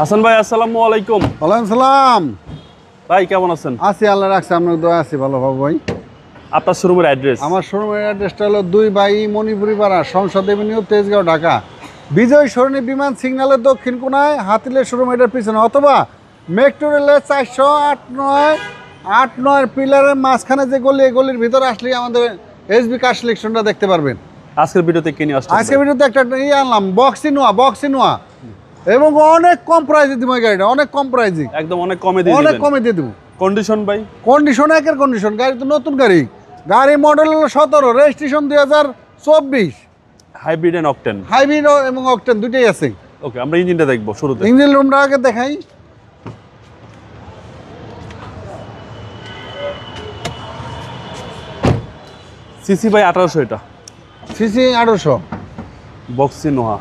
হাসান ভাই আসসালামু আলাইকুম। ওয়ালাইকুম সালাম। ভাই কেমন আছেন? আছি, আল্লাহ রাখছে, আপনার দোয়া আছি ভালো ভাই। আপনার শোরুমের অ্যাড্রেস? আমার শোরুমের অ্যাড্রেসটা হলো 2 বাই মণিপুরি পাড়া, সংসদ এভিনিউ, তেজগাঁও, ঢাকা। বিজয় সরণি বিমান সিগন্যালের দক্ষিণ কোনায় হাতিলের শোরুম, এটার পিছনে, অথবা মেট্রো রেলের 408-9 পিলারের মাঝখানে যে গলি, এই গলির ভিতরে আসলেই আমাদের এসবি কার সিলেকশনটা দেখতে পারবেন। আজকের ভিডিওতে কি নিয়ে আসছেন? আজকের ভিডিওতে একটা আনলাম বক্সি নোয়া এবং অনেক কম প্রাইসে দিব এই গাড়িটা, অনেক কম প্রাইসে, একদম অনেক কমে দিয়ে দিবেন। অনেক কমে দিয়ে দেবো। কন্ডিশন ভাই? কন্ডিশন একের কন্ডিশন, গাড়ি তো নতুন গাড়ি। গাড়ি মডেল হলো 17, registration 2024। Hybrid and octane? Hybrid এবং অকটেন দুটোই আছে। ওকে, আমরা ইঞ্জিনটা দেখবো শুরুতে। ইঞ্জিন রুমটা আগে দেখাই। সিসি ভাই 1800, এটা সিসি 1800, বক্সি নোহা।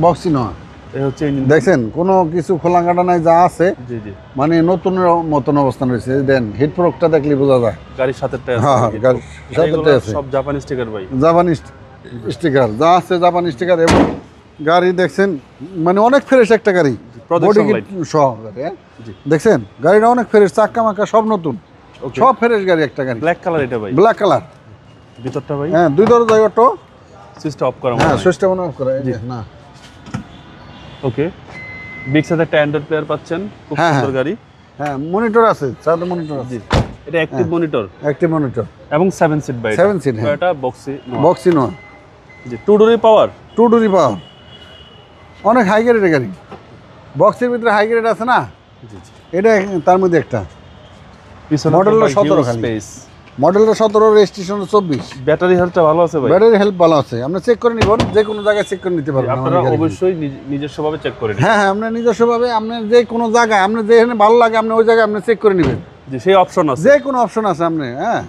বক্সি নোয়া। এই হচ্ছে ইঞ্জিন। দেখছেন কোনো কিছু খোলা কাটা নাই, যা আছে জি জি, মানে নতুনের মতন অবস্থান রয়েছে। দেন হিট প্রোকটা দেখলে বোঝা যায়। গাড়ির সাথেটা আছে। হ্যাঁ, গাড়ির সাথেটা আছে। সব জাপানি স্টিকার ভাই, জাপানি স্টিকার যা আছে, জাপানি স্টিকার। এবং গাড়ি দেখছেন মানে অনেক ফ্রেশ একটা গাড়ি, বডি কিট সহ গাড়ি। দেখছেন গাড়িটা অনেক ফ্রেশ, চাক্কা মাক্কা সব নতুন, সব ফ্রেশ গাড়ি একটা গাড়ি। ব্ল্যাক কালার এটা ভাই? Black colour. ভিতরটা ভাই? হ্যাঁ, 2 দরজা অটো। সুইচটা অফ করা? হ্যাঁ, সুইচটা অন করা। জি না। ওকে, বিগ সাইজ একটা অ্যান্ড্রয়েড প্লেয়ার পাচ্ছেন, খুব সুন্দর গাড়ি। হ্যাঁ, মনিটর আছে, সাথে মনিটর আছে। এটা অ্যাক্টিভ মনিটর? অ্যাক্টিভ মনিটর এবং 7 সিট ভাই? 7 সিট। হ্যাঁ, এটা বক্সি নোয়া। বক্সি নোয়া। জি, 2 ডোরি পাওয়ার? 2 ডোরি পাওয়ার, অনেক হাই গ্রেডের গাড়ি। বক্সের ভিতরে হাই গ্রেড আছে না? জি জি। এটা তার মধ্যে একটা। মডেলটা 17 খালি। মডেলটা 17, রেজিস্ট্রেশন 24। ব্যাটারি হেলথটা ভালো আছে ভাই? ব্যাটারি হেল্প ভালো আছে, আপনি চেক করে নিবেন, যে কোনো জায়গায় চেক করে নিতে পারবেন। আপনারা অবশ্যই নিজস্বভাবে চেক করে নিন। হ্যাঁ হ্যাঁ, আপনি নিজস্বভাবে, আপনার যে কোনো জায়গায়, আপনার যেখানে ভালো লাগে আপনি ওই জায়গায় আপনি চেক করে নেবেন। জি, সেই অপশন আছে, যে কোনো অপশন আছে আপনি। হ্যাঁ,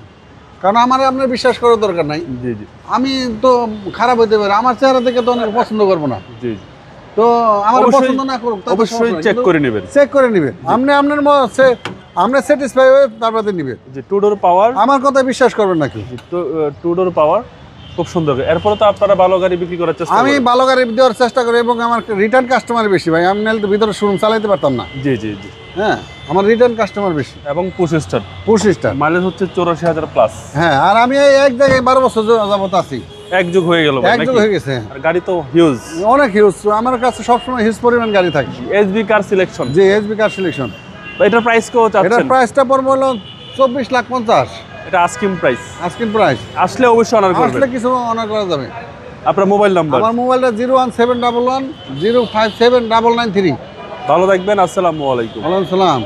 কারণ আমার আপনার বিশ্বাস করার দরকার নাই। জি জি। আমি তো খারাপ হতে পারে, আমার চেহারা থেকে তো অনেক পছন্দ করবো না। জি জি, তো আমার পছন্দ না করুক, অবশ্যই চেক করে নেবেন। চেক করে নেবেন, আপনি আপনার আমরা স্যাটিসফাই হয়ে তারপরে নেবেন। যে 2 ডোর পাওয়ার, আমার কথা বিশ্বাস করবেন নাকি? 2 ডোর পাওয়ার খুব সুন্দর। এরপরে তো আপনারা ভালো গাড়ি বিক্রি করার চেষ্টা করেন। আমি ভালো গাড়ি দেওয়ার চেষ্টা করি এবং আমার রিটার্ন কাস্টমার বেশি ভাই। আমি নাহলে তো ভিতরে শোরুম চালাইতে পারতাম না। জি জি জি। হ্যাঁ, আমার রিটার্ন কাস্টমার বেশি। এবং push start? Push start. Mileage হচ্ছে 84,000 প্লাস। হ্যাঁ, আর আমি এক জায়গায় 12 বছর যাবত আছি। এক যুগ হয়ে গেল? এক যুগ হয়ে গেছে। আর গাড়ি তো হিউজ, অনেক হিউজ। আমার কাছে সবসময় হিউজ পরিমাণ গাড়ি থাকে। SB car selection? জি, এসবি কার সিলেকশন। এটার প্রাইস কত চাচ্ছেন? এটার প্রাইসটা পড়বে হলো 24,50,000। এটা আস্কিং প্রাইস? Asking price. আসলে অবশ্যই অনার করবেন। আসলে কিছু অনার করা যাবে। আপনার মোবাইল নাম্বার? আমার মোবাইলটা 01711 057 993। ভালো থাকবেন, আসসালামু আলাইকুম। ওয়ালাইকুম সালাম।